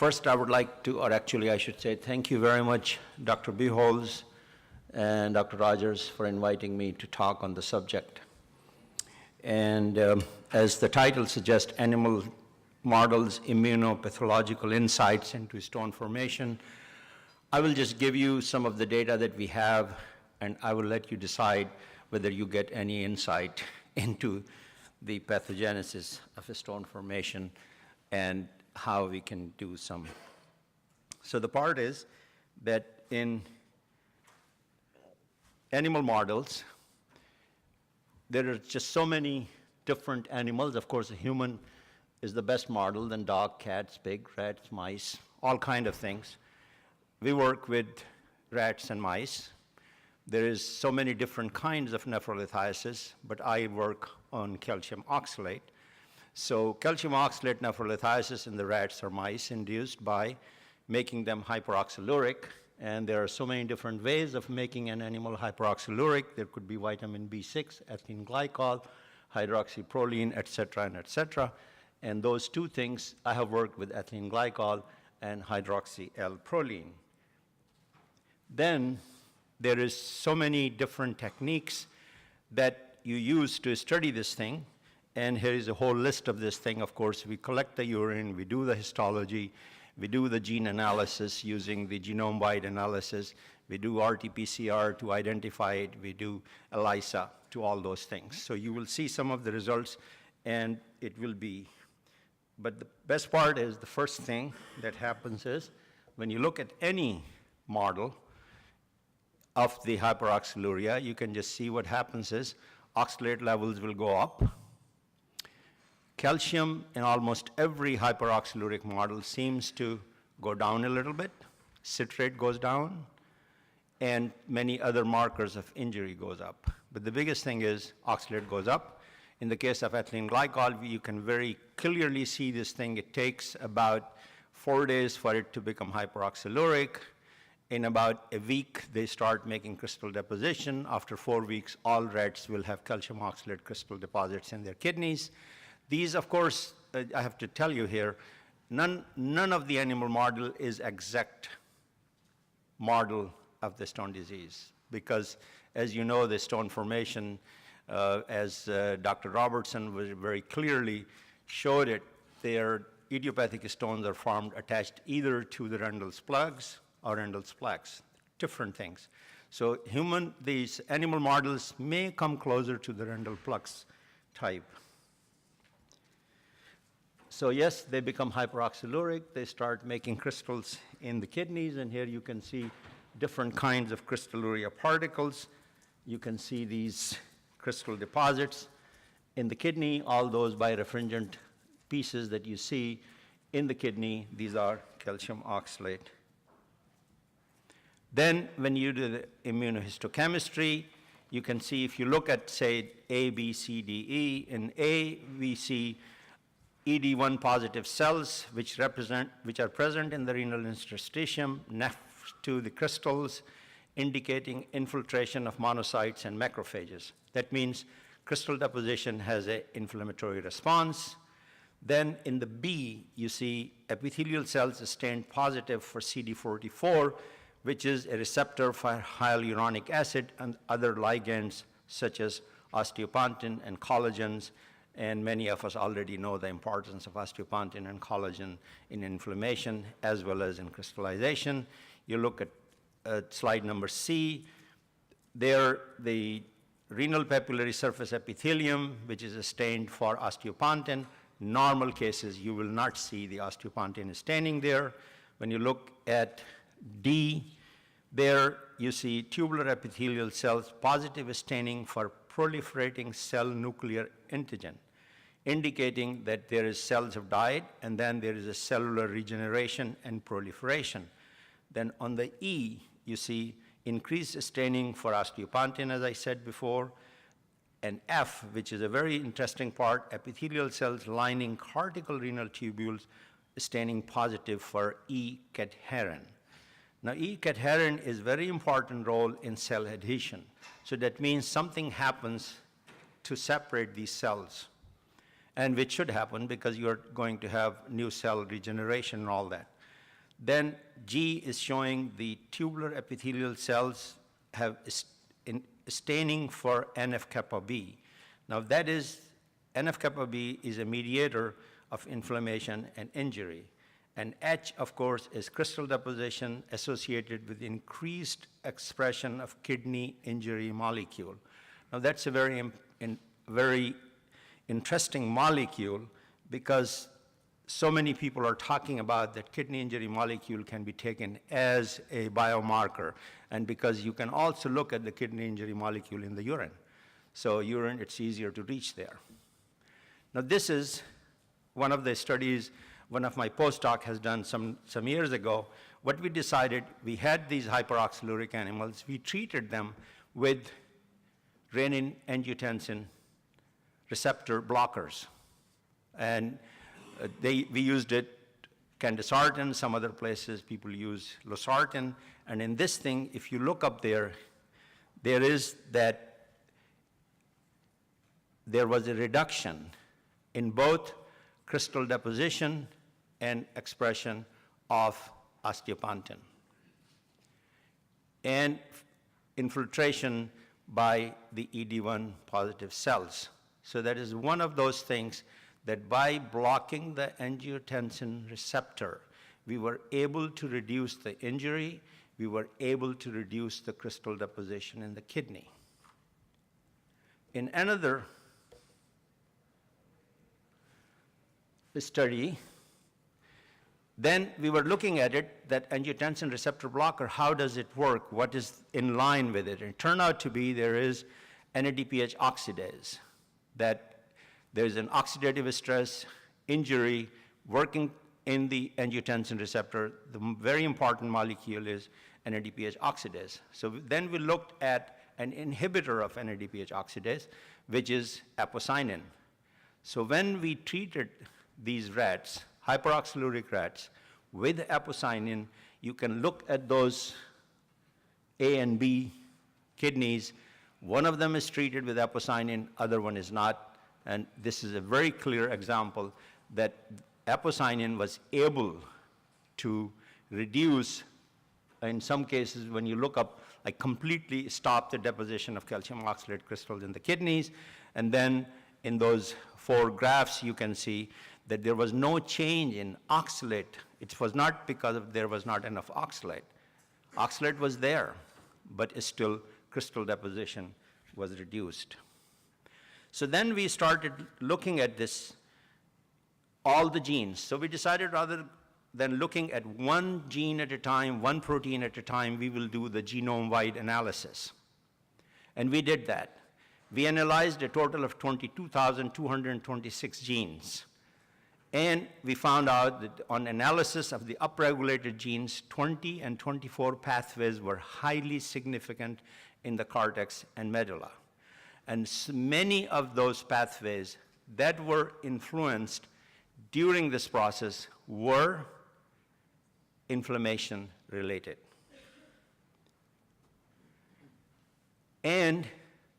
First, I would like to, or actually I should say, thank you very much, Dr. Buchholz and Dr. Rogers, for inviting me to talk on the subject. And as the title suggests, Animal Models, Immuno-Pathological Insights into Stone Formation, I will just give you some of the data that we have, and I will let you decide whether you get any insight into the pathogenesis of a stone formation and how we can do some. So the part is that in animal models, there are just so many different animals. Of course, a human is the best model, then dog, cats, pig, rats, mice, all kind of things. We work with rats and mice. There is so many different kinds of nephrolithiasis, but I work on calcium oxalate. So calcium oxalate nephrolithiasis in the rats or mice induced by making them hyperoxaluric, and there are so many different ways of making an animal hyperoxaluric. There could be vitamin B6, ethylene glycol, hydroxyproline, et cetera, and et cetera. And those two things, I have worked with ethylene glycol and hydroxy-L-proline. Then there is so many different techniques that you use to study this thing. And here is a whole list of this thing. Of course, we collect the urine, we do the histology, we do the gene analysis using the Genomewide analysis, we do RT-PCR to identify it, we do ELISA to all those things. So you will see some of the results, and it will be. But the best part is the first thing that happens is when you look at any model of the hyperoxaluria, you can just see what happens is oxalate levels will go up. Calcium in almost every hyperoxaluric model seems to go down a little bit. Citrate goes down, and many other markers of injury goes up. But the biggest thing is oxalate goes up. In the case of ethylene glycol, you can very clearly see this thing. It takes about 4 days for it to become hyperoxaluric. In about a week, they start making crystal deposition. After 4 weeks, all rats will have calcium oxalate crystal deposits in their kidneys. These, of course, I have to tell you here, none of the animal model is exact model of the stone disease, because as you know, the stone formation, as Dr. Robertson very clearly showed it, their idiopathic stones are formed attached either to the Rendell's plugs or Rendell's plaques, different things. So these animal models may come closer to the Rendell plugs type. So yes, they become hyperoxaluric, they start making crystals in the kidneys, and here you can see different kinds of crystalluria particles. You can see these crystal deposits in the kidney, all those birefringent pieces that you see in the kidney, these are calcium oxalate. Then when you do the immunohistochemistry, you can see if you look at, say, A, B, C, D, E, in A, we see ED1 positive cells, which are present in the renal interstitium next to the crystals, indicating infiltration of monocytes and macrophages. That means crystal deposition has an inflammatory response. Then in the B, you see epithelial cells stained positive for CD44, which is a receptor for hyaluronic acid and other ligands such as osteopontin and collagens. And many of us already know the importance of osteopontin and collagen in inflammation as well as in crystallization. You look at slide number C. There, the renal papillary surface epithelium, which is stained for osteopontin. Normal cases, you will not see the osteopontin staining there. When you look at D, there you see tubular epithelial cells positive staining for proliferating cell nuclear antigen, indicating that there is cells have died, and then there is a cellular regeneration and proliferation. Then on the E, you see increased staining for osteopontin, as I said before, and F, which is a very interesting part, epithelial cells lining cortical renal tubules staining positive for E-cadherin. Now, E-cadherin is very important role in cell adhesion. So that means something happens to separate these cells, and which should happen because you're going to have new cell regeneration and all that. Then G is showing the tubular epithelial cells have staining for NF-kappa B. Now that is, NF-kappa B is a mediator of inflammation and injury. And H, of course, is crystal deposition associated with increased expression of kidney injury molecule. Now that's a very interesting molecule because so many people are talking about that kidney injury molecule can be taken as a biomarker, and because you can also look at the kidney injury molecule in the urine. So urine, it's easier to reach there. Now this is one of the studies one of my postdoc has done some years ago. What we decided, we had these hyperoxaluric animals, we treated them with renin-angiotensin receptor blockers. And we used it, candesartan, some other places people use losartan. And in this thing, if you look up there, there was a reduction in both crystal deposition and expression of osteopontin, and infiltration by the ED1 positive cells. So that is one of those things that by blocking the angiotensin receptor, we were able to reduce the injury, we were able to reduce the crystal deposition in the kidney. In another study, then we were looking at it, that angiotensin receptor blocker, how does it work? What is in line with it? And it turned out to be there is NADPH oxidase, that there's an oxidative stress injury working in the angiotensin receptor. The very important molecule is NADPH oxidase. So then we looked at an inhibitor of NADPH oxidase, which is apocynin. So when we treated these rats, hyperoxaluric rats, with apocynin, you can look at those A and B kidneys. One of them is treated with apocynin, other one is not. And this is a very clear example that apocynin was able to reduce, in some cases when you look up, like completely stop the deposition of calcium oxalate crystals in the kidneys. And then in those 4 graphs, you can see that there was no change in oxalate. It was not because there was not enough oxalate. Oxalate was there, but still crystal deposition was reduced. So then we started looking at this, all the genes. So we decided rather than looking at one gene at a time, one protein at a time, we will do the genome-wide analysis. And we did that. We analyzed a total of 22,226 genes. And we found out that on analysis of the upregulated genes, 20 and 24 pathways were highly significant in the cortex and medulla. And many of those pathways that were influenced during this process were inflammation related. And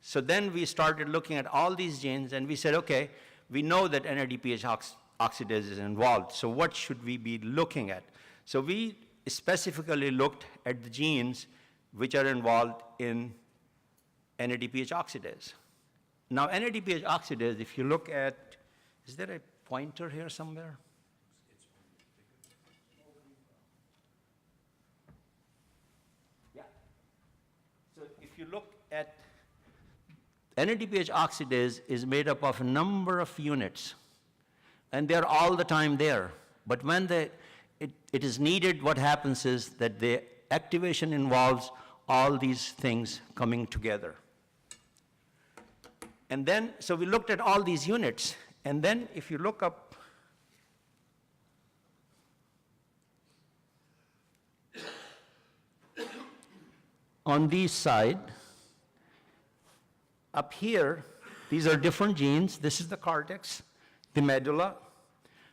so then we started looking at all these genes and we said, okay, we know that NADPH oxidase is involved, so what should we be looking at? So we specifically looked at the genes which are involved in NADPH oxidase. Now NADPH oxidase, if you look at, is there a pointer here somewhere? Yeah. So if you look at, NADPH oxidase is made up of a number of units, and they're all the time there. But when it is needed, what happens is that the activation involves all these things coming together. And then, so we looked at all these units, and then if you look up, on this side, up here, these are different genes. This is the cortex, the medulla,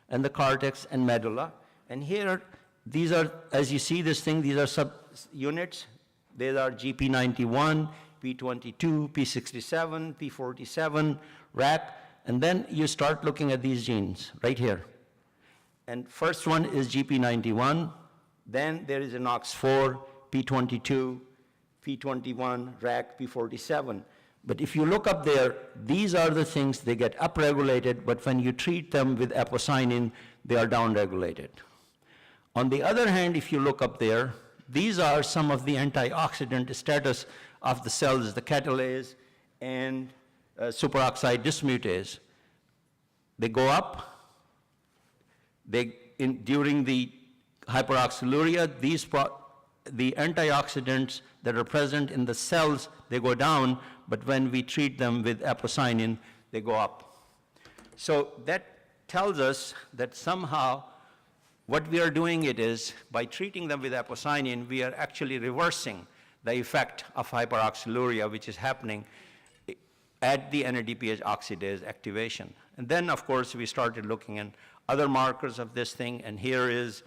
and the cortex and medulla. And here, these are, as you see this thing, these are subunits. These are GP91, P22, P67, P47, RAC, and then you start looking at these genes right here. And first one is GP91, Then there is an OX4, P22, P21, RAC, P47. But if you look up there, these are the things, they get upregulated, but when you treat them with aposinin, they are downregulated. On the other hand, if you look up there, these are some of the antioxidant status of the cells, the catalase and superoxide dismutase. They go up. During the hyperoxaluria, the antioxidants that are present in the cells, they go down, but when we treat them with aposinin, they go up. So that tells us that somehow what we are doing is, by treating them with aposinin, we are actually reversing the effect of hyperoxaluria, which is happening at the NADPH oxidase activation. And then, of course, we started looking at other markers of this thing, and here is,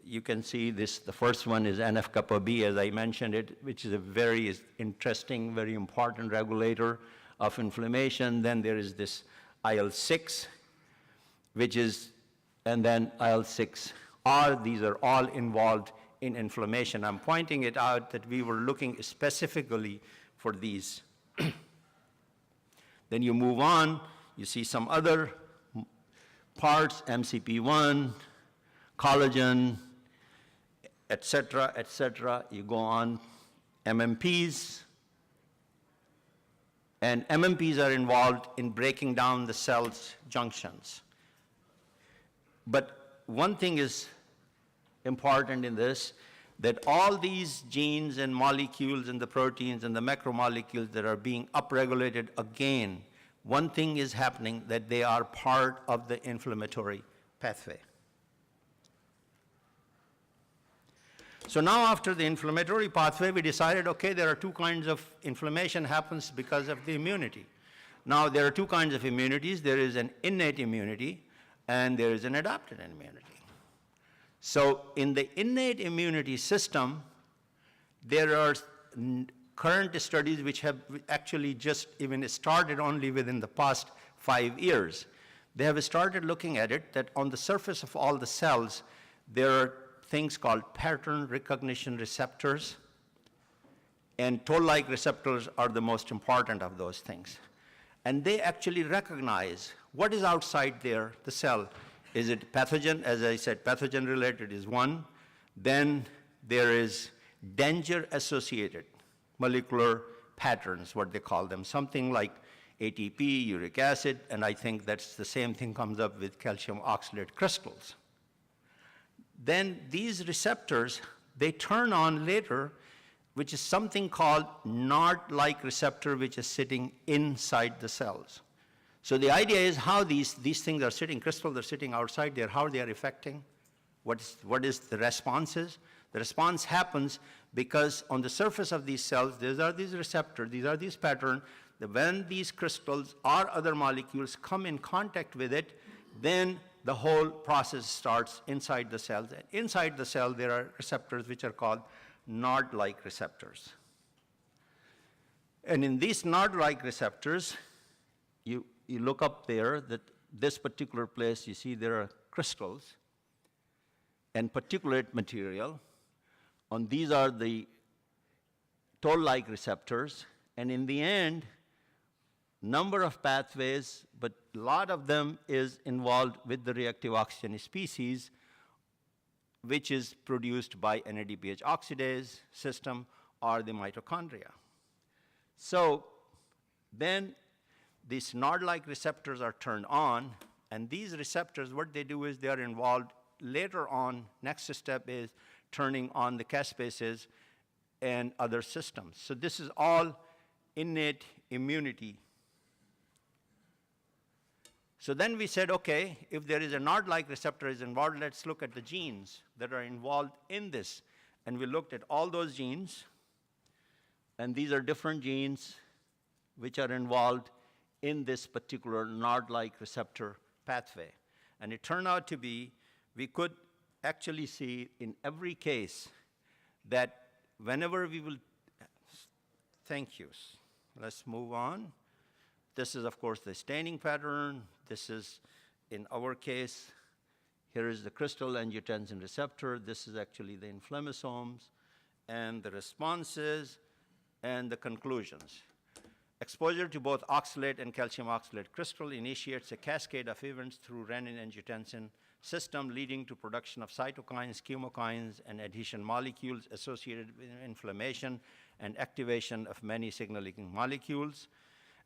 you can see this, the first one is NF-kappa-B, as I mentioned it, which is a very interesting, very important regulator of inflammation. Then there is this IL-6, which is, and then IL-6R, these are all involved in inflammation. I'm pointing it out that we were looking specifically for these. Then you move on, you see some other parts, MCP1, collagen, et cetera, you go on, MMPs, and MMPs are involved in breaking down the cell's junctions. But one thing is important in this, that all these genes and molecules and the proteins and the macromolecules that are being upregulated again, one thing is happening, that they are part of the inflammatory pathway. So now after the inflammatory pathway, we decided, okay, there are two kinds of inflammation happens because of the immunity. Now there are two kinds of immunities. There is an innate immunity and there is an adaptive immunity. So in the innate immunity system, there are current studies which have actually just even started only within the past 5 years. They have started looking at it, that on the surface of all the cells, there are things called pattern recognition receptors, and toll-like receptors are the most important of those things. And they actually recognize what is outside there, the cell. Is it pathogen? As I said, pathogen-related is one. Then there is danger-associated molecular patterns, what they call them, something like ATP, uric acid, and I think that's the same thing comes up with calcium oxalate crystals. Then these receptors, they turn on later, which is something called NADPH receptor, which is sitting inside the cells. So the idea is how these things are sitting, crystals are sitting outside there, how they are affecting, what is the responses. The response happens because on the surface of these cells, there are these receptors, these are these patterns, that when these crystals or other molecules come in contact with it, then the whole process starts inside the cells. And inside the cell, there are receptors which are called NAD-like receptors. And in these NAD-like receptors, you look up there, that this particular place, you see there are crystals and particulate material. And these are the toll-like receptors. And in the end, number of pathways, but a lot of them is involved with the reactive oxygen species, which is produced by NADPH oxidase system or the mitochondria. So then these NAD-like receptors are turned on, and these receptors, what they do is they are involved later on. Next step is turning on the caspases and other systems. So this is all innate immunity. So then we said, okay, if there is a NAD-like receptor is involved, let's look at the genes that are involved in this. And we looked at all those genes, and these are different genes which are involved in this particular NAD-like receptor pathway. And it turned out to be, we could actually see in every case that whenever we will, thank you. Let's move on. This is, of course, the staining pattern. This is, in our case, Here is the crystal angiotensin receptor. This is actually the inflammasomes, and the responses and the conclusions. Exposure to both oxalate and calcium oxalate crystal initiates a cascade of events through renin-angiotensin system, leading to production of cytokines, chemokines, and adhesion molecules associated with inflammation and activation of many signaling molecules.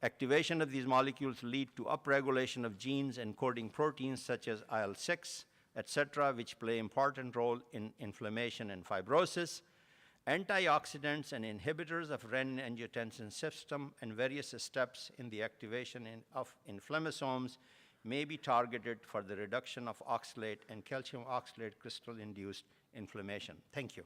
Activation of these molecules lead to upregulation of genes encoding proteins such as IL-6, etc., which play an important role in inflammation and fibrosis. Antioxidants and inhibitors of renin-angiotensin system and various steps in the activation of inflammasomes may be targeted for the reduction of oxalate and calcium oxalate crystal-induced inflammation. Thank you.